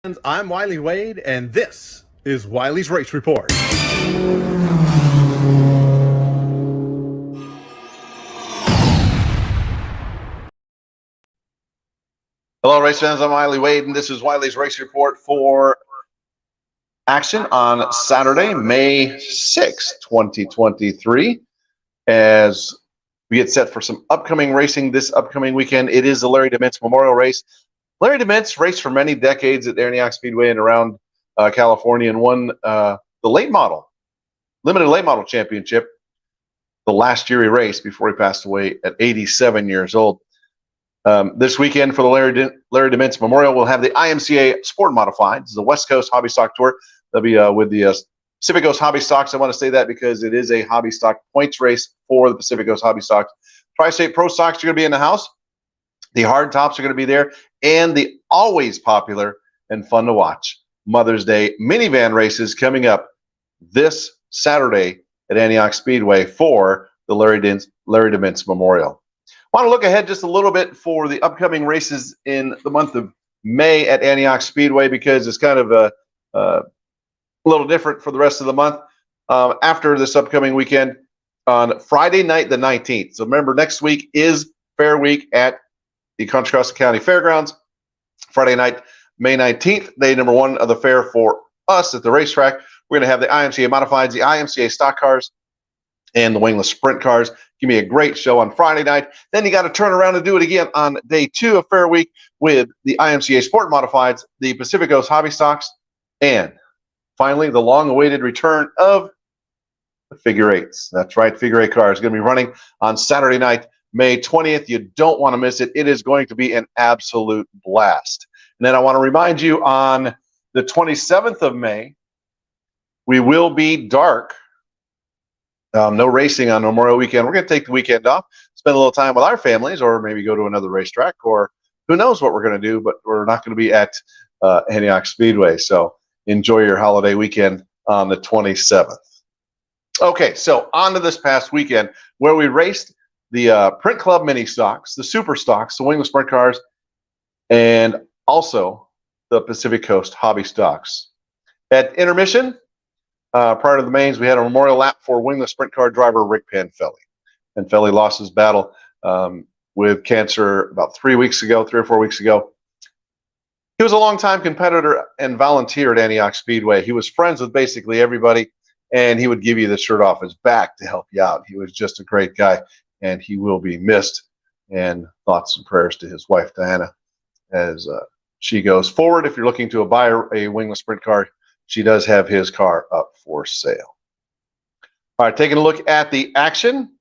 I'm Wylie Wade, and this is Wylie's Race Report. Hello, race fans. I'm Wylie Wade, and this is Wylie's Race Report for action on Saturday, May 6th, 2023. As we get set for some upcoming racing this upcoming weekend, it is the Larry DeMintz Memorial Race. Larry DeMintz raced for many decades at Antioch Speedway and around California and won the limited late model championship the last year he raced before he passed away at 87 years old. This weekend for the Larry DeMintz Memorial, we'll have the IMCA Sport Modified. This is the West Coast Hobby Stock Tour. They'll be with the Pacific Coast Hobby Stocks. I want to say that because it is a hobby stock points race for the Pacific Coast Hobby Stocks. Tri-State Pro Stocks are going to be in the house. The hard tops are going to be there. And the always popular and fun to watch Mother's Day minivan races coming up this Saturday at Antioch Speedway for the Larry DeMintz Memorial. I want to look ahead just a little bit for the upcoming races in the month of May at Antioch Speedway because it's kind of a little different for the rest of the month after this upcoming weekend on Friday night the 19th. So remember, next week is Fair Week at the Contra Costa County Fairgrounds. Friday night, May 19th, day number one of the fair for us at the racetrack. We're going to have the IMCA Modifieds, the IMCA Stock Cars, and the Wingless Sprint Cars. Give me a great show on Friday night. Then you got to turn around and do it again on day two of Fair Week with the IMCA Sport Modifieds, the Pacific Coast Hobby Stocks, and finally the long-awaited return of the figure eights. That's right, figure eight cars going to be running on Saturday night, May 20th. You don't want to miss it. It is going to be an absolute blast. And then I want to remind you on the 27th of May, we will be dark. No racing on Memorial Weekend. We're going to take the weekend off, spend a little time with our families, or maybe go to another racetrack, or who knows what we're going to do, but we're not going to be at Antioch Speedway. So enjoy your holiday weekend on the 27th. Okay, so on to this past weekend where we raced the Print Club Mini Stocks, the Super Stocks, the Wingless Sprint Cars, and also the Pacific Coast Hobby Stocks. At intermission, prior to the mains, we had a memorial lap for Wingless Sprint Car driver Rick Panfelli. Panfelli lost his battle with cancer about 3 or 4 weeks ago. He was a longtime competitor and volunteer at Antioch Speedway. He was friends with basically everybody, and he would give you the shirt off his back to help you out. He was just a great guy, and he will be missed. And thoughts and prayers to his wife, Diana, as she goes forward. If you're looking to buy a Wingless Sprint Car, she does have his car up for sale. All right, taking a look at the action.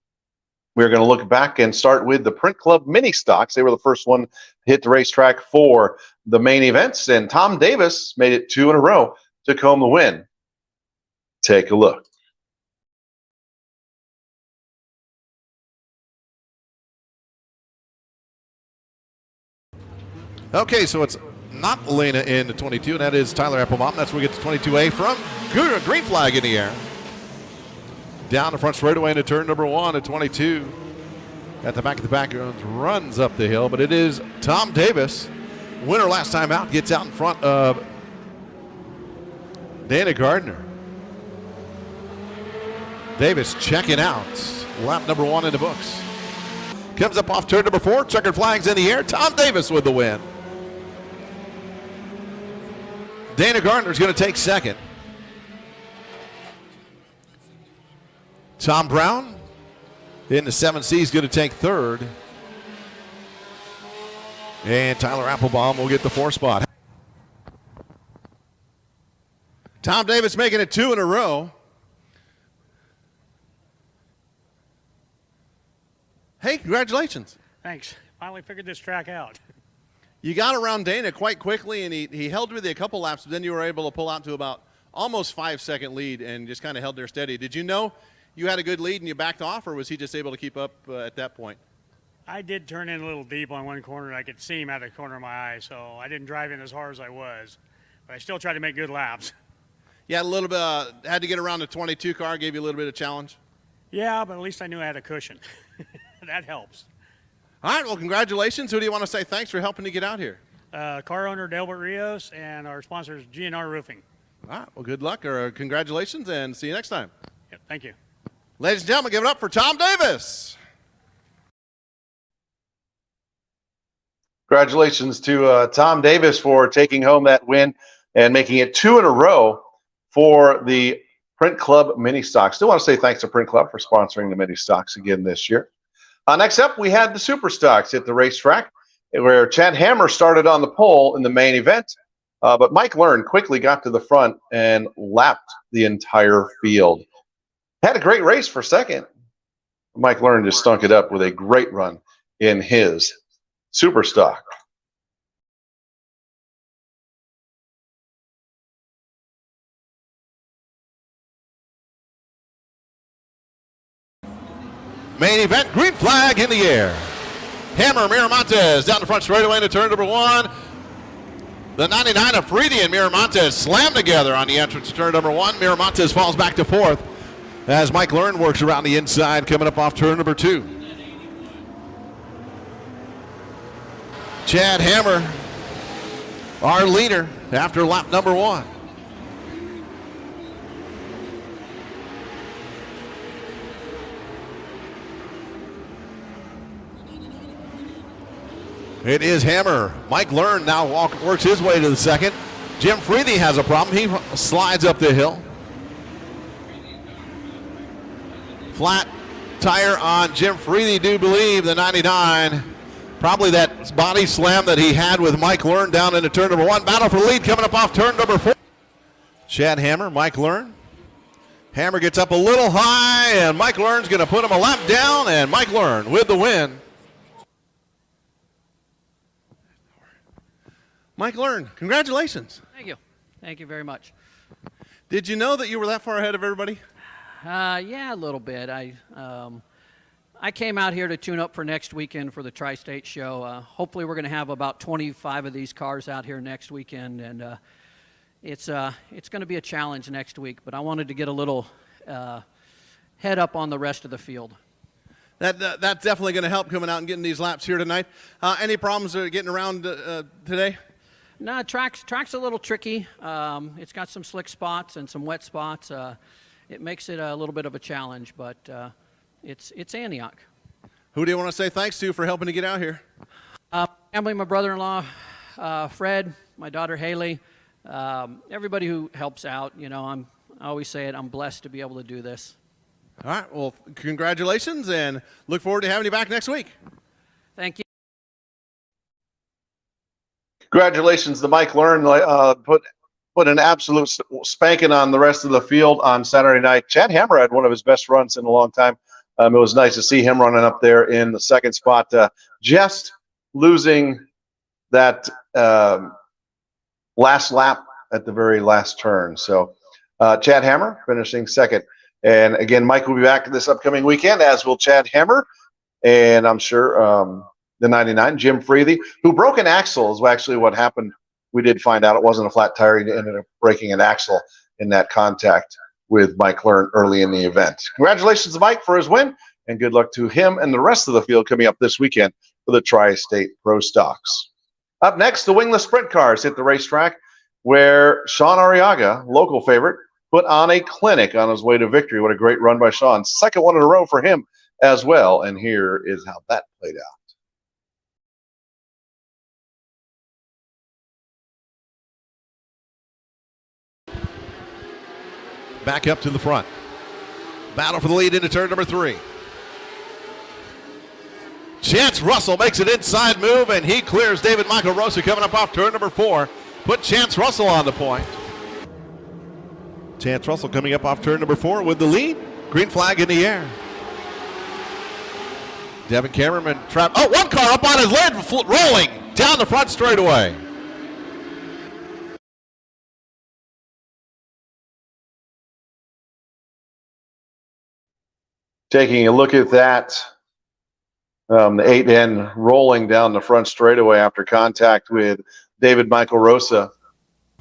We're going to look back and start with the Print Club Mini Stocks. They were the first one to hit the racetrack for the main events, and Tom Davis made it two in a row, took home the win. Take a look. Okay, so it's not Elena in the 22, and that is Tyler Applebaum. That's where we get to 22A from green flag in the air. Down the front straightaway into turn number one at 22. At the back of the background, runs up the hill, but it is Tom Davis. Winner last time out, gets out in front of Dana Gardner. Davis checking out. Lap number one in the books. Comes up off turn number four, checkered flags in the air. Tom Davis with the win. Dana Gardner's going to take second. Tom Brown in the 7C is going to take third. And Tyler Applebaum will get the fourth spot. Tom Davis making it two in a row. Hey, congratulations. Thanks. Finally figured this track out. You got around Dana quite quickly, and he held with you a couple laps, but then you were able to pull out to about almost 5-second lead and just kind of held there steady. Did you know you had a good lead and you backed off, or was he just able to keep up at that point? I did turn in a little deep on one corner. I could see him out of the corner of my eye, so I didn't drive in as hard as I was. But I still tried to make good laps. Yeah, a little bit. Had to get around the 22 car, gave you a little bit of challenge. Yeah, but at least I knew I had a cushion. That helps. All right, well, congratulations. Who do you want to say thanks for helping you get out here? car owner Delbert Rios, and our sponsors GNR Roofing. All right. Well, good luck or congratulations, and see you next time. Yep, thank you. Ladies and gentlemen, give it up for Tom Davis. Congratulations to Tom Davis for taking home that win and making it 2 in a row for the Print Club Mini Stocks. Still want to say thanks to Print Club for sponsoring the Mini Stocks again this year. Next up, we had the Super Stocks at the racetrack, where Chad Hammer started on the pole in the main event, but Mike Learn quickly got to the front and lapped the entire field. Had a great race for second. Mike Learn just stunk it up with a great run in his Super Stock. Main event, green flag in the air. Hammer Miramontes down the front straightaway into turn number 1. The 99 of Freedy and Miramontes slam together on the entrance to turn number 1. Miramontes falls back to 4th as Mike Learn works around the inside coming up off turn number 2. Chad Hammer, our leader after lap number 1. It is Hammer. Mike Learn now works his way to the second. Jim Freedy has a problem. He slides up the hill. Flat tire on Jim Freedy, do believe, the 99. Probably that body slam that he had with Mike Learn down into turn number 1. Battle for the lead coming up off turn number 4. Chad Hammer, Mike Learn. Hammer gets up a little high, and Mike Learn's going to put him a lap down, and Mike Learn with the win. Mike Learn, congratulations. Thank you. Thank you very much. Did you know that you were that far ahead of everybody? Yeah, a little bit. I came out here to tune up for next weekend for the Tri-State Show. Hopefully we're going to have about 25 of these cars out here next weekend, and it's going to be a challenge next week, but I wanted to get a little head up on the rest of the field. That's definitely going to help coming out and getting these laps here tonight. Any problems getting around today? No, track's a little tricky. It's got some slick spots and some wet spots. It makes it a little bit of a challenge, but it's Antioch. Who do you want to say thanks to for helping to get out here? Family, my brother-in-law, Fred, my daughter Haley, everybody who helps out. You know, I always say it, I'm blessed to be able to do this. All right, well, congratulations, and look forward to having you back next week. Thank you. Congratulations to Mike Learn. Put an absolute spanking on the rest of the field on Saturday night. Chad Hammer had one of his best runs in a long time. It was nice to see him running up there in the second spot, just losing that last lap at the very last turn. So Chad Hammer finishing second. And again, Mike will be back this upcoming weekend, as will Chad Hammer. And I'm sure the 99, Jim Freedy, who broke an axle, is actually what happened. We did find out it wasn't a flat tire. He ended up breaking an axle in that contact with Mike Learn early in the event. Congratulations to Mike for his win, and good luck to him and the rest of the field coming up this weekend for the Tri-State Pro Stocks. Up next, the Wingless Sprint cars hit the racetrack, where Sean Arriaga, local favorite, put on a clinic on his way to victory. What a great run by Sean. Second one in a row for him as well, and here is how that played out. Back up to the front. Battle for the lead into turn number 3. Chance Russell makes an inside move, and he clears David Michael Rosa coming up off turn number 4. Put Chance Russell on the point. Chance Russell coming up off turn number 4 with the lead. Green flag in the air. Devin Cameron trapped. Oh, one car up on his lid, rolling down the front straightaway. Taking a look at that, the 8N rolling down the front straightaway after contact with David Michael Rosa,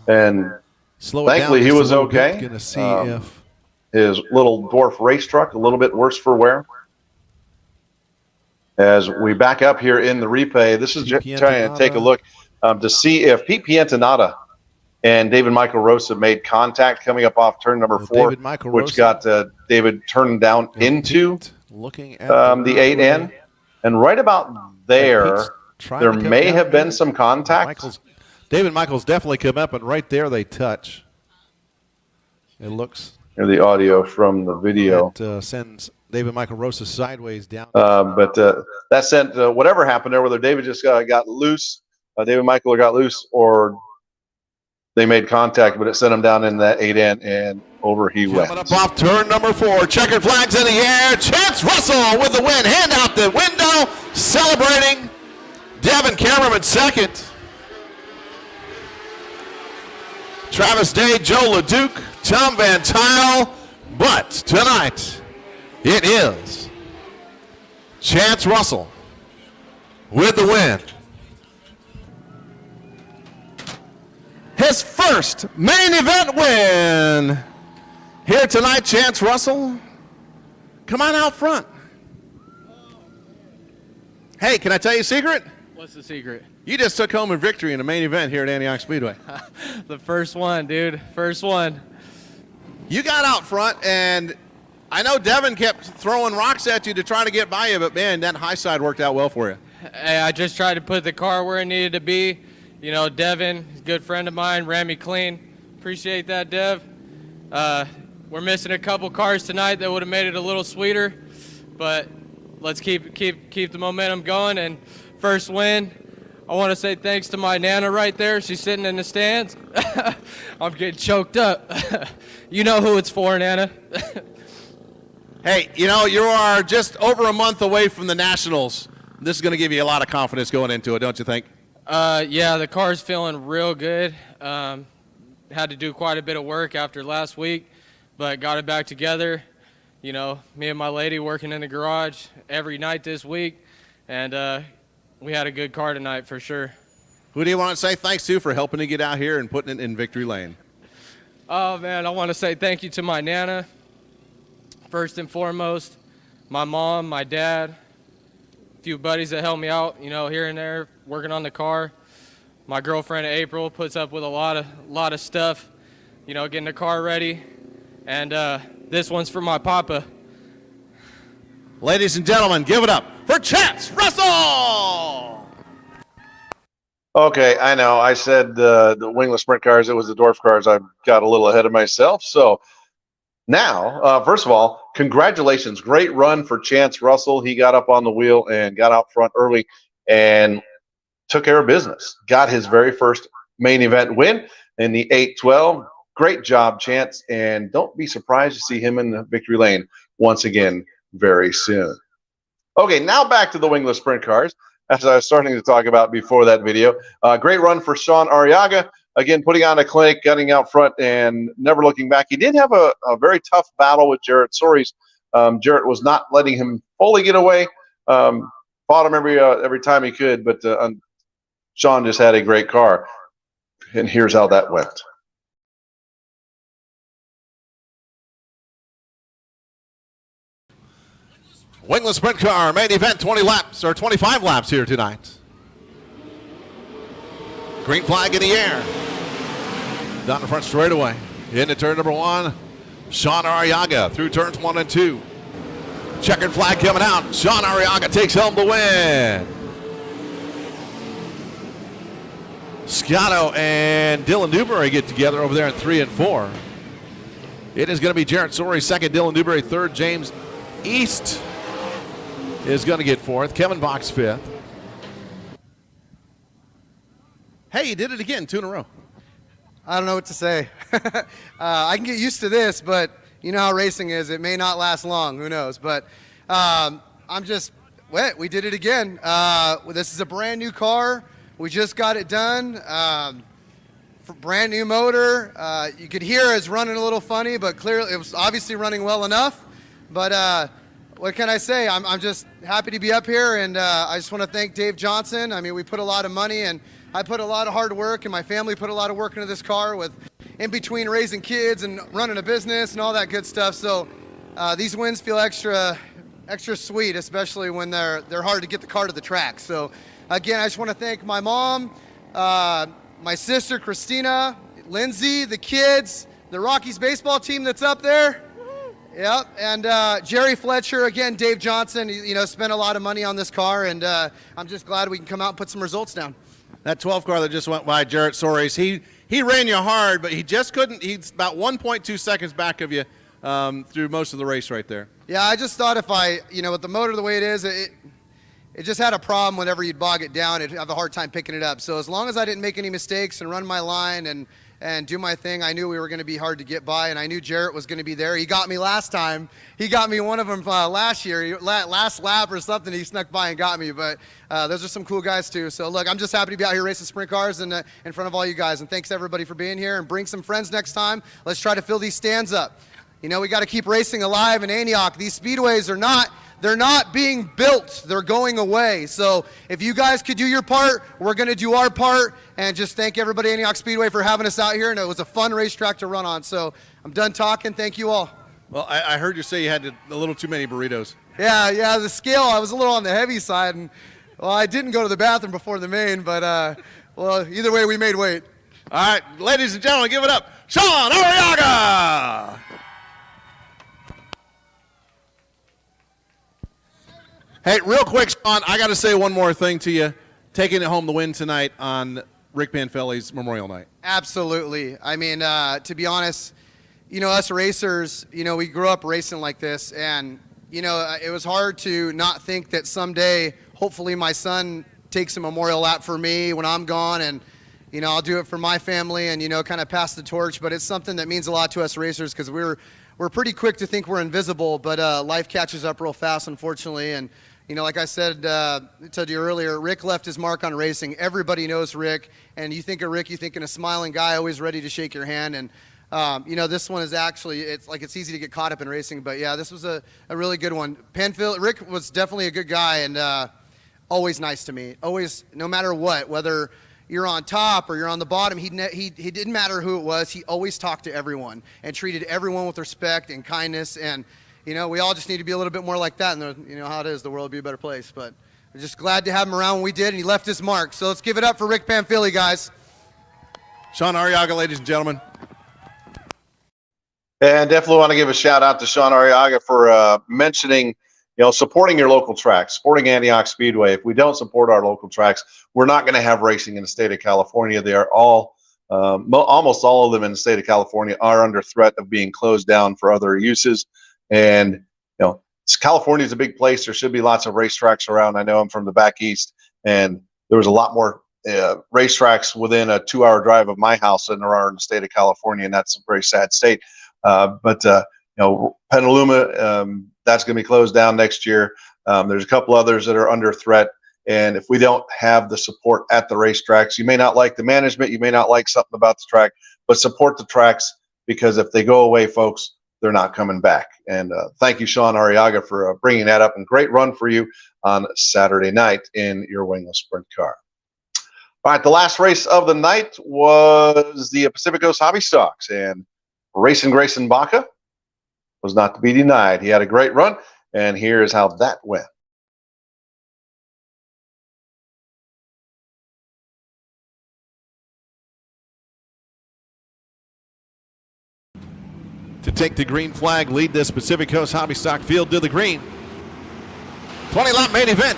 and thankfully he was okay. Going to see if his little dwarf race truck a little bit worse for wear. As we back up here in the replay, this is trying to take a look. to see if Pete Piantonata and David Michael Rosa made contact coming up off turn number 4, which got David turned down into looking at the 8N. And right about there, there may have been some contact. David Michaels definitely come up, and right there they touch. It looks. Hear the audio from the video. That sends David Michael Rosa sideways down. But that sent whatever happened there, whether David just got loose, David Michael got loose, or they made contact, but it sent him down in that 8N, and over he went. Coming up off turn number 4, checkered flags in the air. Chance Russell with the win. Hand out the window, celebrating. Devin Cameron second. Travis Day, Joe LeDuc, Tom Van Tile. But tonight, it is Chance Russell with the win. His first main event win. Here tonight, Chance Russell. Come on out front. Hey, can I tell you a secret? What's the secret? You just took home a victory in the main event here at Antioch Speedway. The first one, dude. First one. You got out front, and I know Devin kept throwing rocks at you to try to get by you, but, man, that high side worked out well for you. Hey, I just tried to put the car where it needed to be. You know, Devin, a good friend of mine, ran me clean. Appreciate that, Dev. We're missing a couple cars tonight that would have made it a little sweeter, but let's keep the momentum going. And first win. I want to say thanks to my Nana right there. She's sitting in the stands. I'm getting choked up. You know who it's for, Nana. Hey, you know, you are just over a month away from the Nationals. This is going to give you a lot of confidence going into it, don't you think? Yeah, the car's feeling real good. Had to do quite a bit of work after last week, but got it back together. You know, me and my lady working in the garage every night this week, and we had a good car tonight for sure. Who do you want to say thanks to for helping to get out here and putting it in victory lane? Oh, man, I want to say thank you to my Nana, first and foremost, my mom, my dad, a few buddies that helped me out, you know, here and there, working on the car. My girlfriend, April, puts up with a lot of stuff, you know, getting the car ready. And this one's for my papa. Ladies and gentlemen, give it up for Chance Russell! Okay, I know. I said the wingless sprint cars. It was the dwarf cars. I got a little ahead of myself. So now, first of all, congratulations. Great run for Chance Russell. He got up on the wheel and got out front early and took care of business. Got his very first main event win in the 812. Great job, Chance. And don't be surprised to see him in the victory lane once again very soon. Okay, now back to the wingless sprint cars, as I was starting to talk about before that video. Great run for Sean Arriaga. Again, putting on a clinic, getting out front, and never looking back. He did have a very tough battle with Jarrett Soares. Jarrett was not letting him fully get away. Fought him every time he could, but Sean just had a great car. And here's how that went. Wingless sprint car, main event, 20 laps, or 25 laps here tonight. Green flag in the air. Down the front straightaway. Into turn number 1. Sean Arriaga through turns 1 and 2. Checkered flag coming out. Sean Arriaga takes home the win. Scotto and Dylan Newberry get together over there in 3 and 4. It is going to be Jarrett Soares second, Dylan Newberry third, James East is going to get fourth, Kevin Box fifth. Hey, you did it again, 2 in a row. I don't know what to say. I can get used to this, but you know how racing is. It may not last long. Who knows? But I'm just wet. We did it again. This is a brand new car. We just got it done. Brand new motor. You could hear it's running a little funny, but clearly it was obviously running well enough. But what can I say? I'm just happy to be up here, and I just want to thank Dave Johnson. I mean, we put a lot of money, and I put a lot of hard work, and my family put a lot of work into this car with in between raising kids and running a business and all that good stuff. So these wins feel extra sweet, especially when they're hard to get the car to the track. So again, I just want to thank my mom, my sister Christina, Lindsay, the kids, the Rockies baseball team that's up there. Yep, and Jerry Fletcher, again, Dave Johnson, spent a lot of money on this car, and I'm just glad we can come out and put some results down. That 12 car that just went by, Jarrett Soares, he ran you hard, but he just couldn't. He's about 1.2 seconds back of you through most of the race right there. Yeah, I just thought if I, with the motor the way it is, it just had a problem whenever you'd bog it down. It'd have a hard time picking it up. So as long as I didn't make any mistakes and run my line and do my thing, I knew we were going to be hard to get by, and I knew Jarrett was going to be there. He got me last time. He got me one of them last year. Last lap or something, he snuck by and got me. But those are some cool guys, too. So, look, I'm just happy to be out here racing sprint cars and in front of all you guys. And thanks, everybody, for being here. And bring some friends next time. Let's try to fill these stands up. We got to keep racing alive in Antioch. These speedways they're not being built. They're going away. So if you guys could do your part, we're going to do our part. And just thank everybody at Antioch Speedway for having us out here. And it was a fun racetrack to run on. So I'm done talking. Thank you all. Well, I heard you say you had a little too many burritos. Yeah, the scale, I was a little on the heavy side. And, well, I didn't go to the bathroom before the main. But, well, either way, we made weight. All right, ladies and gentlemen, give it up. Sean Arriaga! Hey, real quick, Sean, I got to say one more thing to you. Taking it home the win tonight on Rick Panfelli's Memorial Night. Absolutely. I mean, to be honest, us racers, we grew up racing like this. And, it was hard to not think that someday, hopefully my son takes a memorial lap for me when I'm gone. And, I'll do it for my family and, kind of pass the torch. But it's something that means a lot to us racers because we're pretty quick to think we're invisible. But life catches up real fast, unfortunately. And, like I said to you earlier, Rick left his mark on racing. Everybody knows Rick, and you think of Rick, you think of a smiling guy, always ready to shake your hand. And this one is actually, it's easy to get caught up in racing, but yeah, this was a really good one. Rick was definitely a good guy and always nice to me. Always, no matter what, whether you're on top or you're on the bottom, he didn't matter who it was. He always talked to everyone and treated everyone with respect and kindness. And we all just need to be a little bit more like that, and how it is, the world would be a better place. But we're just glad to have him around when we did, and he left his mark. So let's give it up for Rick Panfelli, guys. Sean Arriaga, ladies and gentlemen. And definitely want to give a shout out to Sean Arriaga for mentioning, supporting your local tracks, supporting Antioch Speedway. If we don't support our local tracks, we're not going to have racing in the state of California. They are all, almost all of them in the state of California are under threat of being closed down for other uses. And, California is a big place. There should be lots of racetracks around. I know I'm from the back east, and there was a lot more racetracks within a 2-hour drive of my house than there are in the state of California, and that's a very sad state. But Petaluma, that's going to be closed down next year. There's a couple others that are under threat. And if we don't have the support at the racetracks, you may not like the management, you may not like something about the track, but support the tracks, because if they go away, folks, they're not coming back. And thank you, Sean Arriaga, for bringing that up, and great run for you on Saturday night in your Wingless Sprint car. All right, the last race of the night was the Pacific Coast Hobby Stocks, and Racing Grayson Baca was not to be denied. He had a great run, and here's how that went. To take the green flag, lead this Pacific Coast Hobby Stock field to the green. 20-lap main event,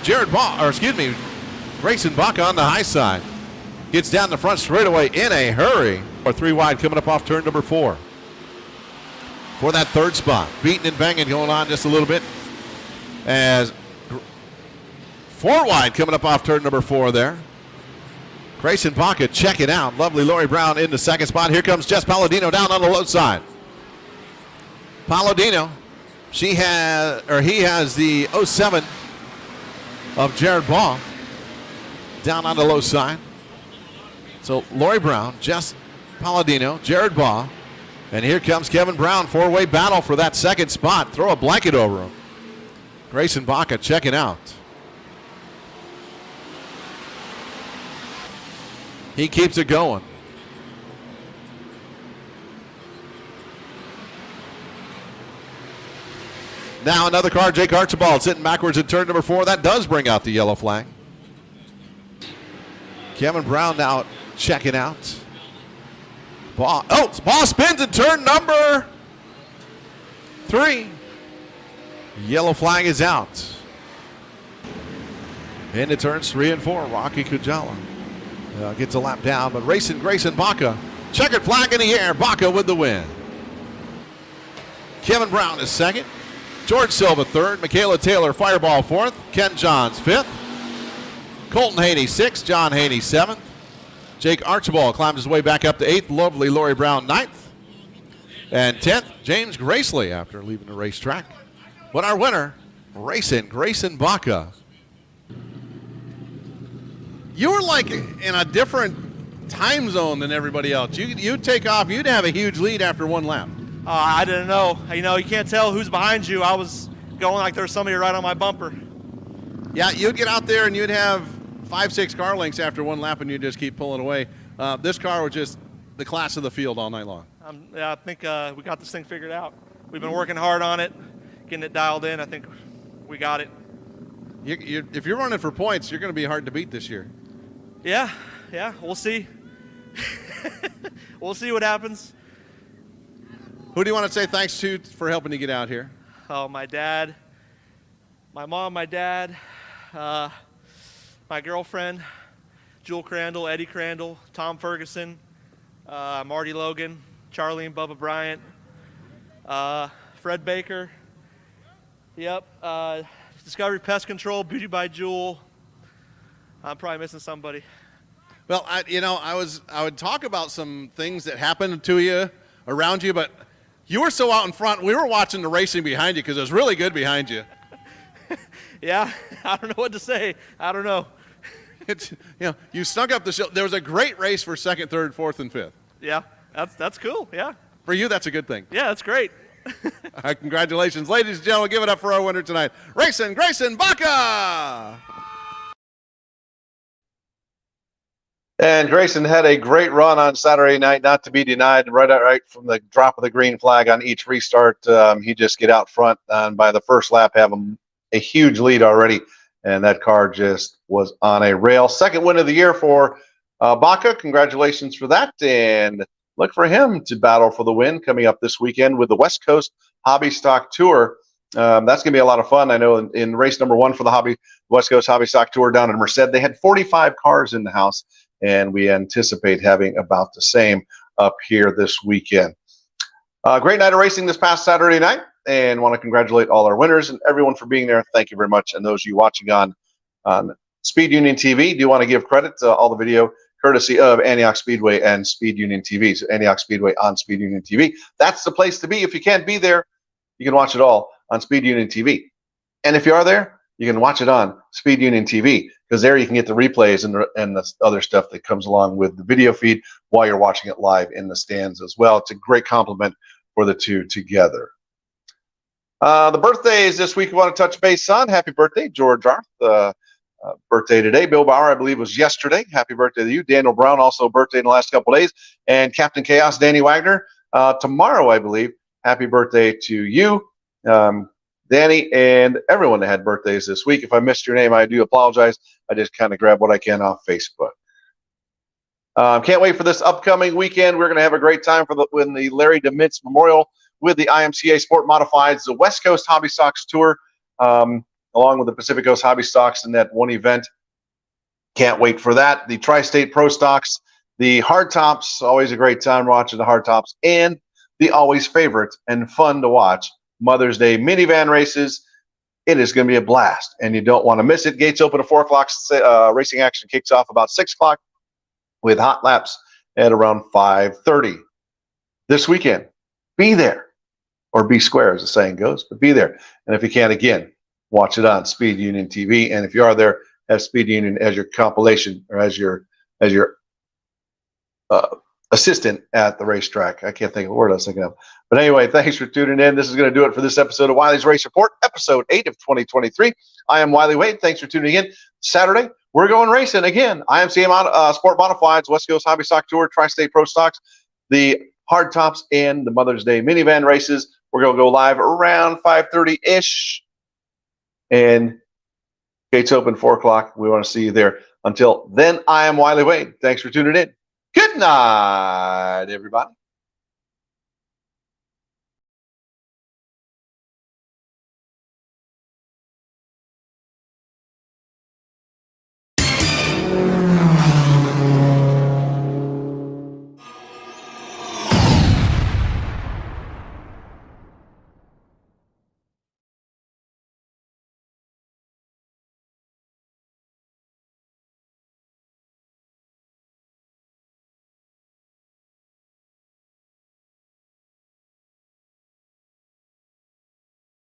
Grayson Baca on the high side. Gets down the front straightaway in a hurry. Or 3 wide coming up off turn number 4. For that third spot. Beating and banging going on just a little bit. As 4 wide coming up off turn number 4 there. Grayson Baca checking out. Lovely Lori Brown in the second spot. Here comes Jess Palladino down on the low side. Palladino, he has the 07 of Jared Baugh down on the low side. So Lori Brown, Jess Palladino, Jared Baugh, and here comes Kevin Brown. 4-way battle for that second spot. Throw a blanket over him. Grayson Baca checking out. He keeps it going. Now another car, Jake Archibald, sitting backwards in turn number 4. That does bring out the yellow flag. Kevin Brown now checking out. Ball spins in turn number 3. Yellow flag is out. Into turns 3 and 4. Rocky Kujala gets a lap down, but racing Grayson Baca. Checkered flag in the air. Baca with the win. Kevin Brown is second. George Silva third. Michaela Taylor Fireball fourth. Ken Johns fifth. Colton Haney sixth. John Haney seventh. Jake Archibald climbed his way back up to 8th. Lovely Lori Brown 9th. And 10th, James Gracely after leaving the racetrack. But our winner, racing Grayson Baca. You were like in a different time zone than everybody else. You'd take off. You'd have a huge lead after one lap. I didn't know. You know, you can't tell who's behind you. I was going like there was somebody right on my bumper. Yeah, you'd get out there and you'd have 5-6 car lengths after one lap, and you'd just keep pulling away. This car was just the class of the field all night long. I think we got this thing figured out. We've been working hard on it, getting it dialed in. I think we got it. If you're running for points, you're going to be hard to beat this year. Yeah, we'll see. We'll see what happens. Who do you want to say thanks to for helping you get out here? Oh, my dad, my mom, my dad, my girlfriend, Jewel Crandall, Eddie Crandall, Tom Ferguson, Marty Logan, Charlie and Bubba Bryant, Fred Baker. Yep. Discovery Pest Control, Beauty by Jewel. I'm probably missing somebody. Well, I would talk about some things that happened to you around you, but you were so out in front. We were watching the racing behind you because it was really good behind you. Yeah, I don't know what to say. I don't know. You snuck up the show. There was a great race for 2nd, 3rd, 4th, and 5th. Yeah, that's cool. Yeah. For you, that's a good thing. Yeah, that's great. Congratulations. Ladies and gentlemen, give it up for our winner tonight, racing Grayson Baca. And Grayson had a great run on Saturday night, not to be denied. Right from the drop of the green flag on each restart, he just get out front, and by the first lap, have a huge lead already. And that car just was on a rail. Second win of the year for Baca. Congratulations for that. And look for him to battle for the win coming up this weekend with the West Coast Hobby Stock Tour. That's going to be a lot of fun. I know in race number 1 for the West Coast Hobby Stock Tour down in Merced, they had 45 cars in the house, and we anticipate having about the same up here this weekend. Great night of racing this past Saturday night, and want to congratulate all our winners and everyone for being there. Thank you very much. And those of you watching on Speed Union TV, do want to give credit to all the video courtesy of Antioch Speedway and Speed Union TV. So Antioch Speedway on Speed Union TV. That's the place to be. If you can't be there, you can watch it all on Speed Union TV. And if you are there, you can watch it on Speed Union TV, because there you can get the replays and the other stuff that comes along with the video feed while you're watching it live in the stands as well. It's a great compliment for the two together. The birthdays this week we want to touch base on. Happy birthday, George Arth. Birthday today. Bill Bauer, I believe, was yesterday. Happy birthday to you. Daniel Brown, also birthday in the last couple of days. And Captain Chaos, Danny Wagner, tomorrow, I believe. Happy birthday to you, Danny, and everyone that had birthdays this week. If I missed your name, I do apologize. I just kind of grab what I can off Facebook. Can't wait for this upcoming weekend. We're going to have a great time when the Larry DeMintz Memorial with the IMCA Sport Modifieds, the West Coast Hobby Stocks Tour, along with the Pacific Coast Hobby Stocks in that one event. Can't wait for that. The Tri-State Pro Stocks, the Hard Tops, always a great time watching the Hard Tops, and the always favorite and fun to watch Mother's Day minivan races. It is going to be a blast, and you don't want to miss it. Gates open at 4 o'clock. Racing action kicks off about 6 o'clock with hot laps at around 5:30. This weekend, be there, or be square, as the saying goes, but be there. And if you can, again, watch it on Speed Union TV. And if you are there, have Speed Union as your compilation or as your assistant at the racetrack. I can't think of the word I was thinking of. But anyway, thanks for tuning in. This is going to do it for this episode of Wylie's Race Report, episode 8 of 2023. I am Wylie Wade. Thanks for tuning in. Saturday, we're going racing again. IMCA Sport Modifieds, West Coast Hobby Stock Tour, Tri-State Pro Stocks, the Hard Tops, and the Mother's Day minivan races. We're going to go live around 5:30-ish. And Gates open 4 o'clock. We want to see you there. Until then, I am Wylie Wade. Thanks for tuning in. Good night, everybody.